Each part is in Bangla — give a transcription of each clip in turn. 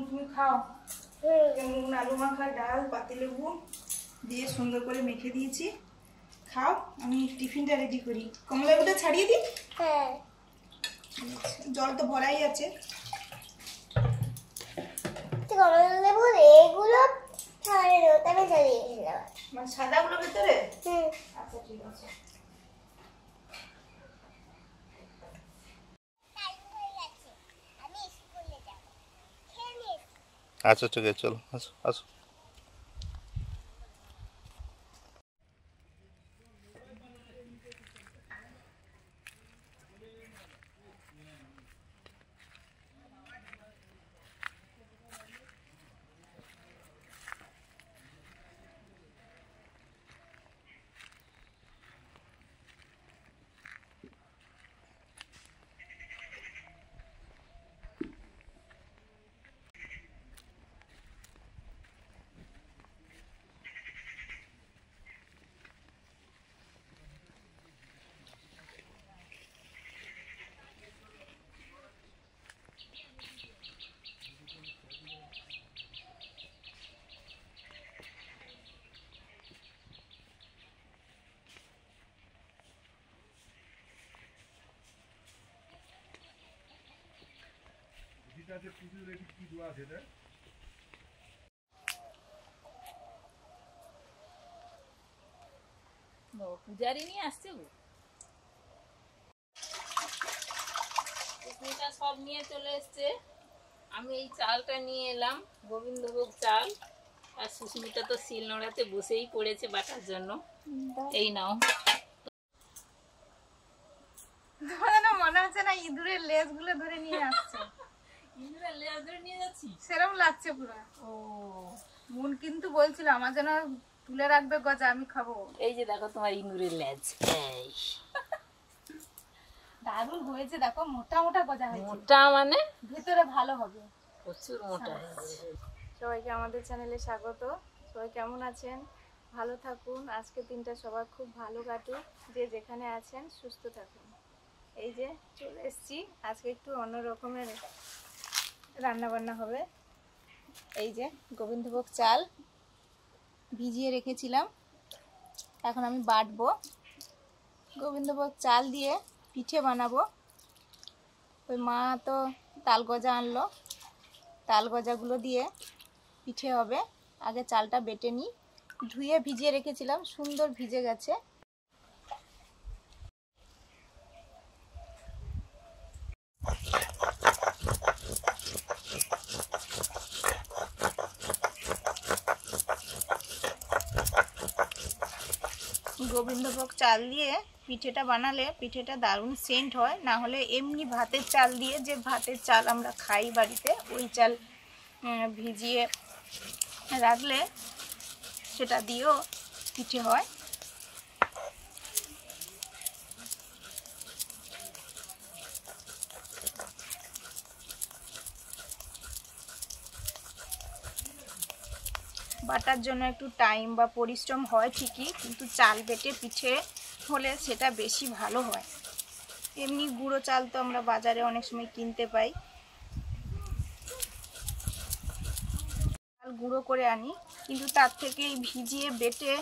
তুমি খাও। নুন আলু মাখা ডাল পাতিলেবু দিয়ে সুন্দর করে মেখে দিয়েছি, খাও। আমি টিফিনটা রেডি করি। কমলালেবুটা ছাড়িয়ে দিই। হ্যাঁ, জল তো ভরাই আছে। কমলালেবুর এগুলো ছাড়িয়ে দাও, আমি ছাড়িয়ে দিলাম। মানে সাদাগুলো ভেতরে? আচ্ছা ঠিক আছে। আচ্ছা ঠিক আছে, চলো আসো আসো। পূজারি নিয়ে আসছে গো, সব নিয়ে চলে এসছে। আমি এই চালটা নিয়ে এলাম, গোবিন্দভোগ চাল। আর সুস্মিতা তো শিল নোড়াতে বসেই পড়েছে বাটার জন্য। এই নাও। মনে হচ্ছে না ইঁদুরের লেজ গুলো ধরে নিয়ে আসছে। ইঁদুরের লেজ ধরে নিয়ে যাচ্ছি সেরকম লাগছে পুরো। ও মন কিন্তু বলছিল আমার যেন তুলে রাখবে গজা, আমি খাবো। এই যে দেখো তোমার ইঁদুরের লেজ। এই দারুণ হয়েছে, দেখো মোটা মোটা গজা হয়েছে। মোটা মানে ভেতরে ভালো হবে, প্রচুর মোটা হয়েছে। সবাইকে আমাদের চ্যানেলে স্বাগত। সবাই কেমন আছেন? ভালো থাকুন। আজকে দিনটা সবার খুব ভালো কাটুক, যে যেখানে আছেন সুস্থ থাকুন। এই যে চলে এসেছি, আজকে একটু অন্য রকমের রান্না বান্না হবে। এই যে গোবিন্দভোগ চাল ভিজিয়ে রেখেছিলাম, এখন আমি বাটবো। গোবিন্দভোগ চাল দিয়ে পিঠে বানাবো। ওই মা তো তাল গজা আনলো, তাল গজাগুলো দিয়ে পিঠে হবে। আগে চালটা বেটে নিই, ধুয়ে ভিজিয়ে রেখেছিলাম, সুন্দর ভিজে গেছে। গোবিন্দভোগ চাল দিয়ে পিঠেটা বানালে পিঠেটা দারুণ সেন্ট হয়। না হলে এমনি ভাতের চাল দিয়ে, যে ভাতের চাল আমরা খাই বাড়িতে, ওই চাল ভিজিয়ে রাখলে সেটা দিয়েও পিঠে হয়। বাটার জন্য একটু টাইম বা পরিশ্রম হয় ঠিকই, কিন্তু চাল বেটে পিঠে হলে সেটা বেশি ভালো হয়। এমনি গুঁড়ো চাল তো আমরা বাজারে অনেক সময় কিনতে পাই, চাল গুঁড়ো করে আনি, কিন্তু তার থেকে ভিজিয়ে বেটে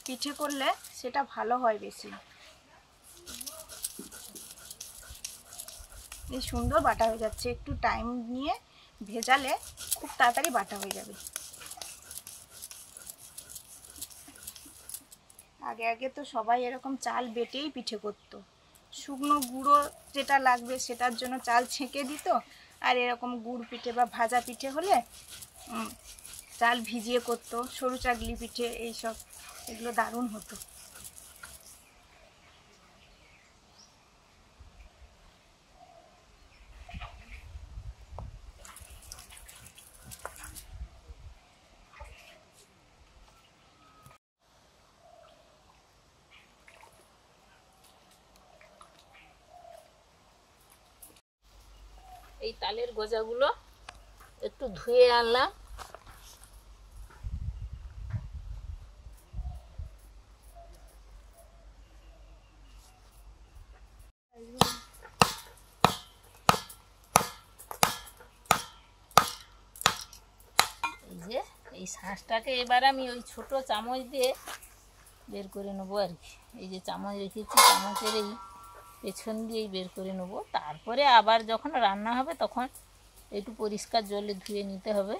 পিঠে করলে সেটা ভালো হয় বেশি। এই সুন্দর বাটা হয়ে যাচ্ছে, একটু টাইম নিয়ে ভেজালে খুব তাড়াতাড়ি বাটা হয়ে যাবে। আগে আগে তো সবাই এরকম চাল বেটেই পিঠে করতো। শুকনো গুঁড়ো যেটা লাগবে সেটার জন্য চাল ছেঁকে দিত, আর এরকম গুড় পিঠে বা ভাজা পিঠে হলে চাল ভিজিয়ে করতো। সরু চাগলি পিঠে এইসব, এগুলো দারুণ হতো। এই তালের গজাগুলো একটু ধুয়ে আনলাম, এই যে এই শাঁসটাকে এবার আমি ওই ছোট চামচ দিয়ে বের করে নেবো আর কি। এই যে চামচ রেখেছি, চামচের এই পেছন দিয়েই বের করে নেবো। তারপরে আবার যখন রান্না হবে তখন একটু পরিষ্কার জলে ধুয়ে নিতে হবে।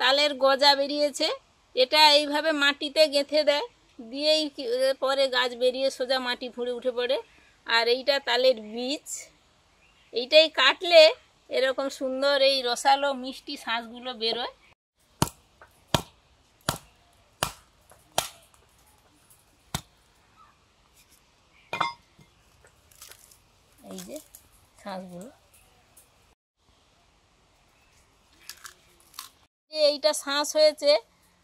তালের গজা বেরিয়েছে, এটা এইভাবে মাটিতে গেঁথে দেয়, দিয়েই পরে গাছ বেরিয়ে সোজা মাটি ফুঁড়ে উঠে পড়ে। আর এইটা তালের বীজ, এইটাই কাটলে এরকম সুন্দর এই রসালো মিষ্টি শাঁসগুলো বেরোয়। এই যে শাঁসগুলো, এইটা শাঁস হয়েছে।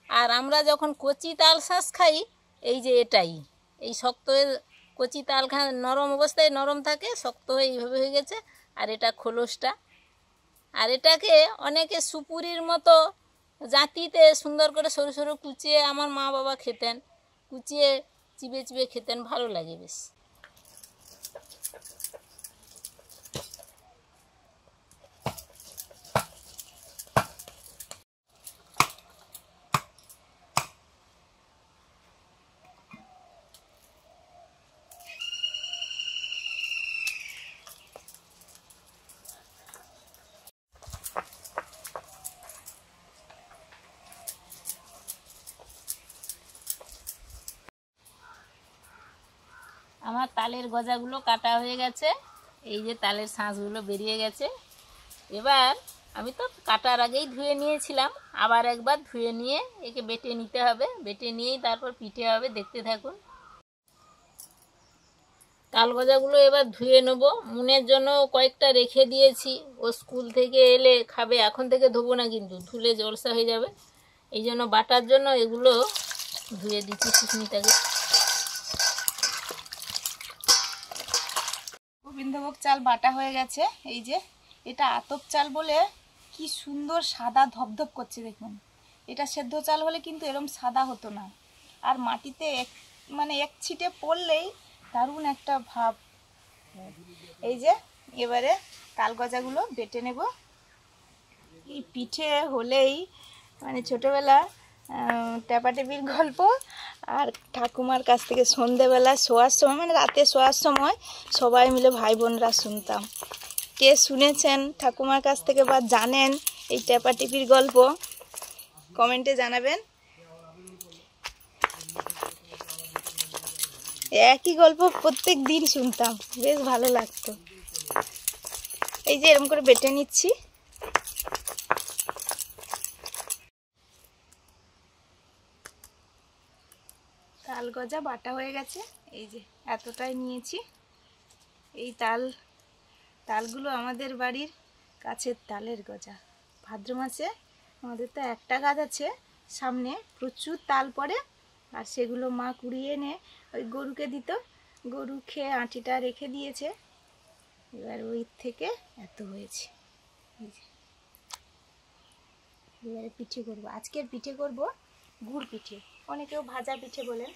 আর আমরা যখন কচি তাল শাঁস খাই, এই যে এটাই, এই শক্ত হয়ে কচি তাল নরম অবস্থায় নরম থাকে, শক্ত হয়ে এইভাবে হয়ে গেছে। আর এটা খোলসটা, আর এটাকে অনেকে সুপুরির মতো জাতিতে সুন্দর করে সরু সরু কুচিয়ে আমার মা বাবা খেতেন, কুচিয়ে চিবে চিবে খেতেন, ভালো লাগে বেশ। আমার তালের গজাগুলো কাটা হয়ে গেছে, এই যে তালের শাঁসগুলো বেরিয়ে গেছে। এবার আমি তো কাটার আগেই ধুয়ে নিয়েছিলাম, আবার একবার ধুয়ে নিয়ে একে বেটে নিতে হবে, বেটে নিয়েই তারপর পিঠে হবে। দেখতে থাকুন। তাল গজাগুলো এবার ধুয়ে নেব, মুনের জন্য কয়েকটা রেখে দিয়েছি, ও স্কুল থেকে এলে খাবে। এখন থেকে ধোবো না কিন্তু, ধুলে জলসা হয়ে যাবে। এই জন্য বাটার জন্য এগুলো ধুয়ে দিচ্ছি সুস্মিতাকে। গোবিন্দভোগ চাল বাটা হয়ে গেছে। এই যে এটা আতপ চাল বলে কি সুন্দর সাদা ধপধপ করছে দেখুন। এটা সেদ্ধ চাল হলে কিন্তু এরকম সাদা হতো না। আর মাটিতে এক ছিটে পড়লেই দারুণ একটা ভাব। এই যে এবারে তাল গজাগুলো বেটে নেব। এই পিঠে হলেই ছোটোবেলা টেপাটেপির গল্প, আর ঠাকুমার কাছ থেকে সন্ধেবেলা শোয়ার সময় রাতে শোয়ার সময় সবাই মিলে ভাই বোনরা শুনতাম। কে শুনেছেন ঠাকুমার কাছ থেকে বা জানেন এই টেপাটেপির গল্প, কমেন্টে জানাবেন। একই গল্প প্রত্যেক দিন শুনতাম, বেশ ভালো লাগতো। এই যে এরকম করে বেটে নিচ্ছি। তাল গজা বাটা হয়ে গেছে, এই যে এতটাই নিয়েছি। এই তালগুলো আমাদের বাড়ির গাছের তালের গজা। ভাদ্র মাসে আমাদের তো একটা গাছ আছে সামনে, প্রচুর তাল পড়ে, আর সেগুলো মা কুড়িয়ে এনে ওই গরুকে দিত, গরু খেয়ে আঁটিটা রেখে দিয়েছে। এবার ওই থেকে এত হয়েছে। এবারে পিঠে করব, আজকের পিঠে করব গুড় পিঠে। অনেকেও ভাজা পিঠে বলেন,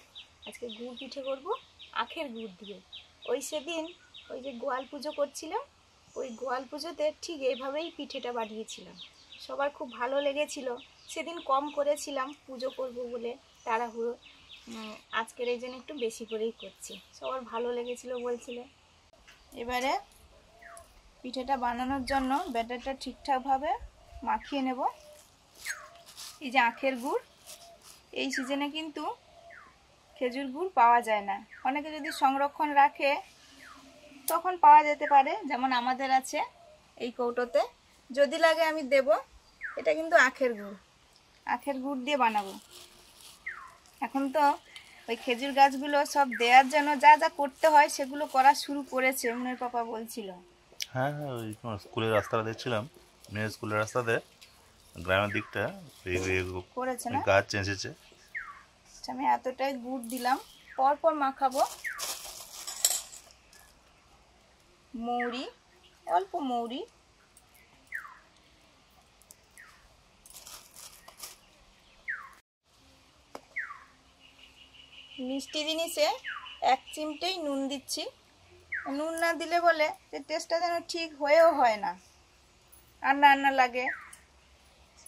আজকে গুড় পিঠে করব আখের গুড় দিয়ে। সেদিন ওই যে গোয়াল পুজো করছিলাম, ওই গোয়াল পুজোতে ঠিক এইভাবেই পিঠেটা বানিয়েছিলাম। সবার খুব ভালো লেগেছিল। সেদিন কম করেছিলাম পুজো করব বলে তাড়াহুড়ো, আজকের এই জন্য একটু বেশি করেই করছি। সবার ভালো লেগেছিল বলছিল। এবারে পিঠেটা বানানোর জন্য ব্যাটারটা ঠিকঠাকভাবে মাখিয়ে নেব। এই যে আখের গুড়, এই সিজনে কিন্তু খেজুর গুড় পাওয়া যায় না। অনেকে যদি সংরক্ষণ রাখে তখন পাওয়া যেতে পারে, যেমন আমাদের আছে এই কৌটোতে। যদি লাগে আমি দেব। এটা কিন্তু আখের গুড় দিয়ে বানাবো। এখন তো ওই খেজুর গাছগুলো সব দেওয়ার জন্য যা যা করতে হয় সেগুলো করা শুরু করেছে, মনের পাপা বলছিল। হ্যাঁ হ্যাঁ, ওই তোমার স্কুলের রাস্তাটা দেখছিলাম, মেয়ের স্কুলের রাস্তাতে, গ্রামের দিকটা করেছে ওই না? গাছ চেঁচেছে। আচ্ছা, আমি এতটাই গুড় দিলাম, পরপর মাখাবো। মৌরি, অল্প মৌরি, মিষ্টি জিনিসে 1 চিমটেই নুন দিচ্ছি। নুন না দিলে বলে যে টেস্টটা যেন ঠিক হয়েও হয় না, আন্না আন্না লাগে।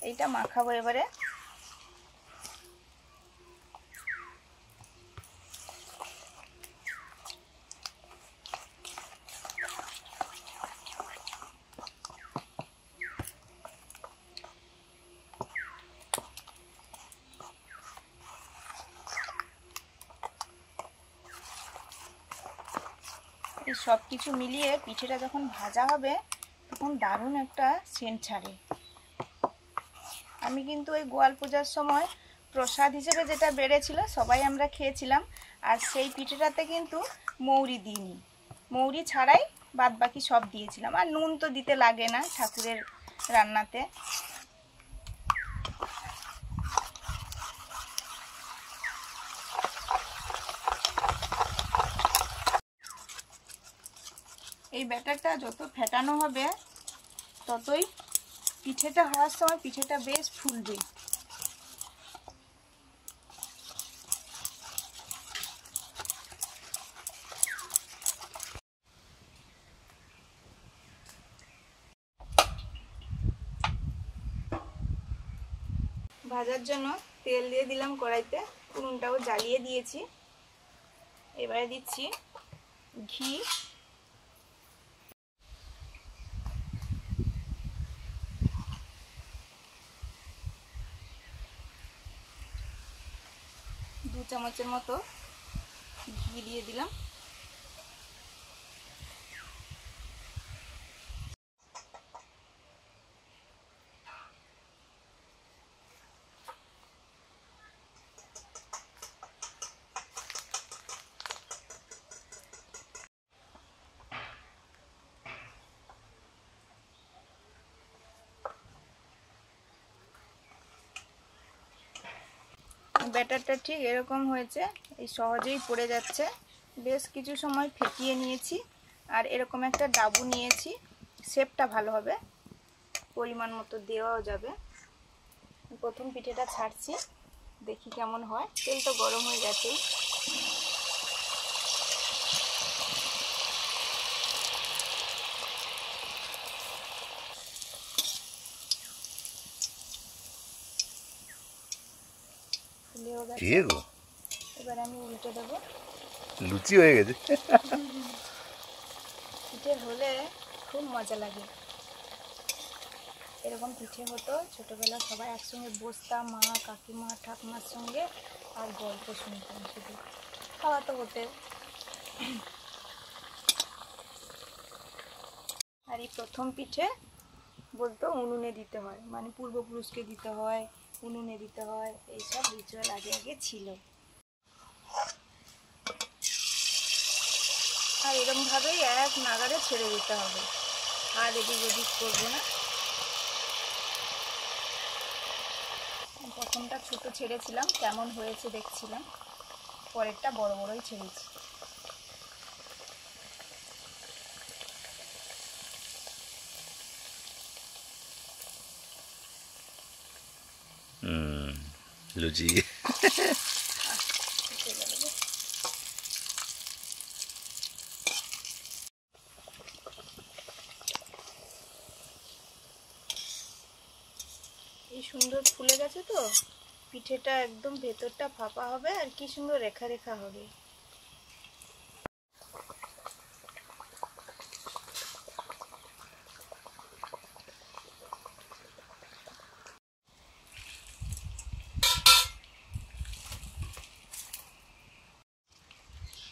এইটা মাখাবো এবারে। এই সব কিছু মিলিয়ে পিঠেটা যখন ভাজা হবে তখন দারুণ একটা সেন্ট ছাড়ে। আমি কিন্তু ওই গোয়াল পূজার সময় প্রসাদ হিসেবে যেটা বেড়েছিল সবাই আমরা খেয়েছিলাম, আর সেই পিঠেটাতে কিন্তু মৌরি দিইনি, মৌরি ছাড়াই বাদ বাকি সব দিয়েছিলাম। আর নুন তো দিতে লাগে না ঠাকুরের রান্নাতে। এই ব্যাটারটা যত ফেটানো হবে ততই পিঠেটা হওয়ার সময় পিঠেটা বেশ ফুলবে। ভাজার জন্য তেল দিয়ে দিলাম কড়াইতে, উনুনটাও জ্বালিয়ে দিয়েছি। এবারে দিচ্ছি ঘি, দু চামচের মতো ঘি দিয়ে দিলাম। ব্যাটারটা ঠিক এরকম হয়েছে, এই সহজেই পড়ে যাচ্ছে। বেশ কিছু সময় ফেটিয়ে নিয়েছি, আর এরকম একটা ডাবু নিয়েছি, শেপটা ভালো হবে, পরিমাণ মতো দেওয়াও যাবে। প্রথম পিঠেটা ছাড়ছি, দেখি কেমন হয়। তেল তো গরম হয়ে গেছে। এবার আমি উল্টে দেবো। লুচি হয়ে গেছে। পিঠে হলে খুব মজা লাগে। এরকম পিঠে হতো ছোটবেলা, সবাই একসঙ্গে বসতাম, মা কাকিমা ঠাকুমার সঙ্গে, আর গল্প শুনতাম, শুধু খাওয়া তো হতে। আর এই প্রথম পিঠে বলতো উনুনে দিতে হয়, মানে পূর্বপুরুষকে দিতে হয়, উনুনে দিতে হয়, এইসব রিচুয়াল আগে আগে ছিল। আর এরকমভাবেই এক নাগারে ছেড়ে দিতে হবে, আর এদিক ওদিক করবো না। প্রথমটা ছোট ছেড়েছিলাম, কেমন হয়েছে দেখছিলাম, পরেরটা বড় বড়ই ছেড়েছি। লুচি। এই সুন্দর ফুলে গেছে তো, পিঠেটা একদম ভেতরটা ফাঁপা হবে, আর কি সুন্দর রেখা রেখা হবে।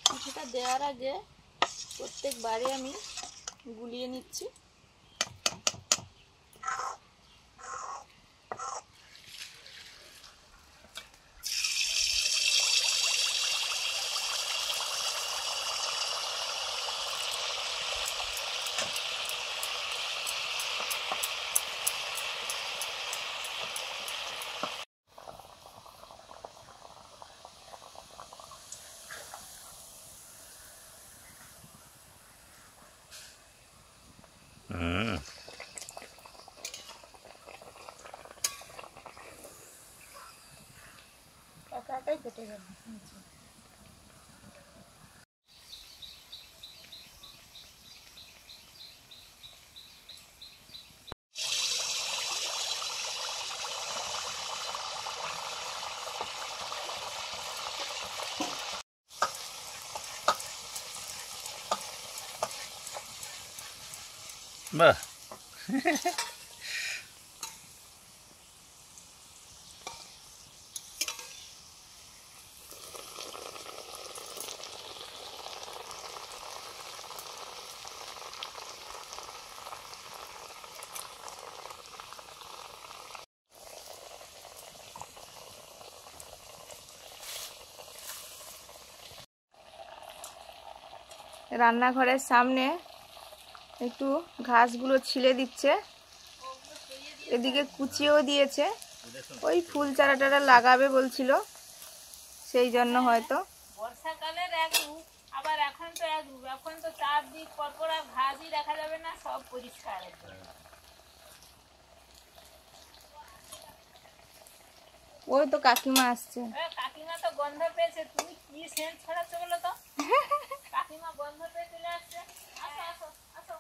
পিঠেটা দেওয়ার আগে প্রত্যেকবারে আমি গুলিয়ে নিচ্ছি। টাকাই কেটে গেল। বাহ, রান্নাঘরের সামনে একটু ঘাসগুলো ছিলে দিচ্ছে, এদিকে কুচিয়েও দিয়েছে। ওই ফুল চারা টারা লাগাবে বলছিল, সেই জন্য হয়তো। বর্ষাকালের এক রূপ, আবার এখন তো এক রূপ। এখন তো চারদিক পরপর আর ঘাসই দেখা যাবে না, সব পরিষ্কার একদম। ওই তো কাকিমা আসছে। কাকিমা তো গন্ধ পেয়েছে। তুমি কি সেন্ট ছড়াচ্ছ বলো তো? কাকিমা গন্ধ পেয়ে চলে আসছে। আসো আসো আসো।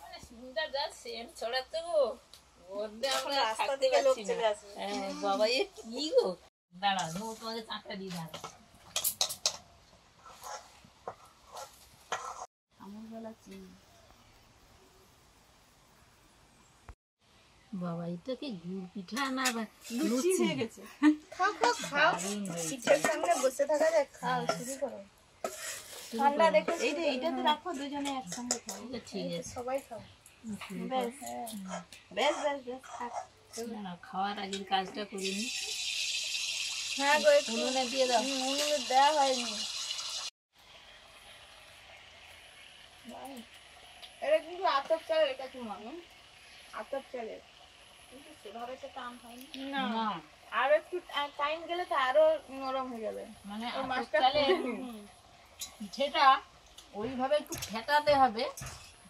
মানে সুন্দর যা সেন্ট ছড়াচ্ছে গো, মধ্যে আমরা থাকতে পারছি না। হ্যাঁ বাবা, এ কি গো? দাঁড়া, তোমাকে চাঁদটা দিয়ে দাঁড়া। আমুলবেলা চিনি। বাবা, এটা কি গুড় পিঠা না লুচি হয়ে গেছে? খাও খাও খাও, পিঠের সামনে বসে থাকা যায়। খাও, শুরু করো। ঠান্ডা দেখে এইটাতে রাখো, দুজনে একসঙ্গে খাও। ঠিক আছে, সবাই খাও। বেশ বেশ বেশ বেশ, থাক। না, খাওয়ার আগের কাজটা করিনি। হ্যাঁ গো, একটু উনুনে দিয়ে দাও। উনুনে দেওয়া হয়নি। এটা কিন্তু আতপ চালের কাকিমা, আতপ চালের, কিন্তু সেভাবে তো টান হয়নি না। আর একটু টাইম গেলে তো আরো নরম হয়ে যাবে। মানে ওই আতপ মাছটা চালের পিঠেটা ওইভাবে একটু ফেটাতে হবে,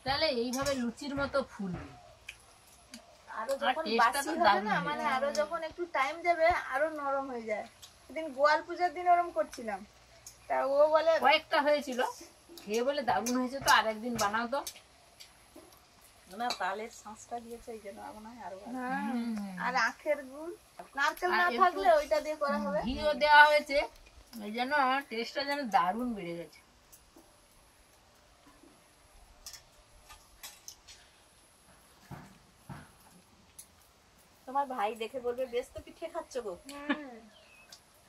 তাহলে এইভাবে লুচির মতো ফুলবে। আরো যখন বাসি হবে না, মানে আরো যখন একটু টাইম যাবে আরো নরম হয়ে যায়। সেদিন গোয়াল পূজার দিন ওরম করছিলাম, তা ও বলে কয়েকটা হয়েছিল, খেয়ে বলে দারুণ হয়েছে, তো আরেকদিন বানাও তো। না, তালের শাঁসটা দিয়েছে এই জন্য মনে হয় আরো ভালো। আর আখের গুড়, নারকেল না থাকলে ওইটা দিয়ে করা হবে। ঘিও দেওয়া হয়েছে, এই জন্য টেস্টটা যেন দারুণ বেড়ে গেছে। তোমার ভাই দেখে বলবে বেশ তো পিঠে খাচ্ছ গো।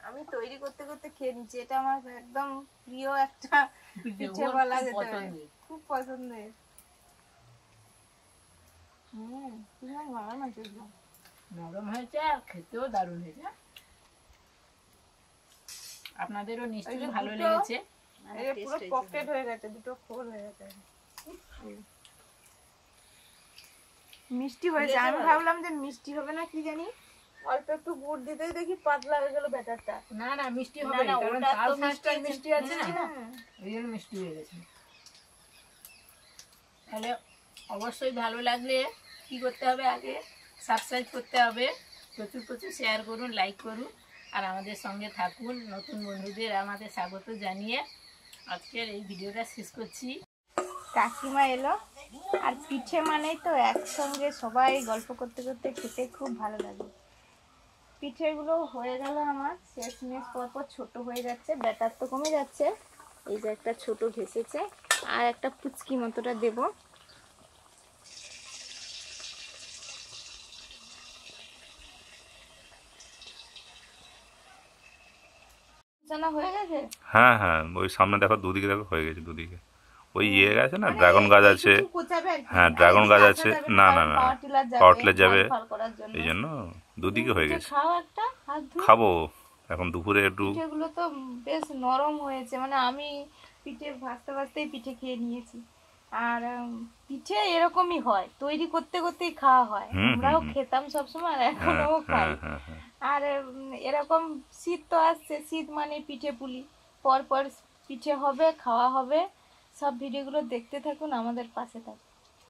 আমি তৈরি করতে করতে খেয়ে নিচ্ছি। এটা আমার একদম প্রিয় একটা পিঠে বলা যেতে পারে, খুব পছন্দের। নরম আছে, নরম হয়েছে আর খেতেও দারুণ হয়েছে। আপনাদেরও নিশ্চয়ই ভালো লেগেছে। পুরো পকেট হয়ে গেছে, দুটো খোল হয়ে গেছে। মিষ্টি হয়েছে। আমি ভাবলাম যে মিষ্টি হবে না, কি জানি, অল্প একটু গুড় দিতেই দেখি পাতলা হয়ে গেল ব্যাটারটা। না না, মিষ্টি হবে না, কারণ তাল শাঁসটা মিষ্টি আছে না, ওই জন্য মিষ্টি হয়ে গেছে। তাহলে অবশ্যই ভালো লাগলে কি করতে হবে, আগে সাবস্ক্রাইব করতে হবে, প্রচুর প্রচুর শেয়ার করুন, লাইক করুন, আর আমাদের সঙ্গে থাকুন। নতুন বন্ধুদের আমাদের স্বাগত জানিয়ে আজকের এই ভিডিওটা শেষ করছি। কাকিমা এলো, আর পিঠে মানেই তো একসঙ্গে সবাই গল্প করতে করতে খেতে খুব ভালো লাগে। পিঠেগুলো হয়ে গেল আমার, শেষমেশ পরপর ছোট হয়ে যাচ্ছে, ব্যাটার তো কমে যাচ্ছে। এই যে একটা ছোট ভেসেছে, আর একটা পুচকি মতোটা দেবো। জানা হয়ে গেছে। হ্যাঁ হ্যাঁ, ওই সামনে দেখো, দুদিকে দেখো হয়ে গেছে, দুদিকে ওই ইয়ে গেছে না, ড্রাগন গাছ আছে। হ্যাঁ, ড্রাগন গাছ আছে। না না না, পাওয়ার টিলার যাবে, এই জন্য দুদিকে হয়ে গেছে। খাও একটা, হাত ধুয়ে। খাবো এখন দুপুরে একটু। পিঠেগুলো তো বেশ নরম হয়েছে, মানে আমি পিঠে ভাজতে ভাজতেই পিঠে খেয়ে নিয়েছি। আর পিঠে এরকমই হয়, তৈরি করতে করতেই খাওয়া হয়। আমরাও খেতাম সবসময়, আর এখনো খাই। আর এরকম শীত তো আসছে, শীত মানে পিঠে পুলি, পর পর পিঠে হবে, খাওয়া হবে। সব ভিডিওগুলো দেখতে থাকুন, আমাদের পাশে থাকুন।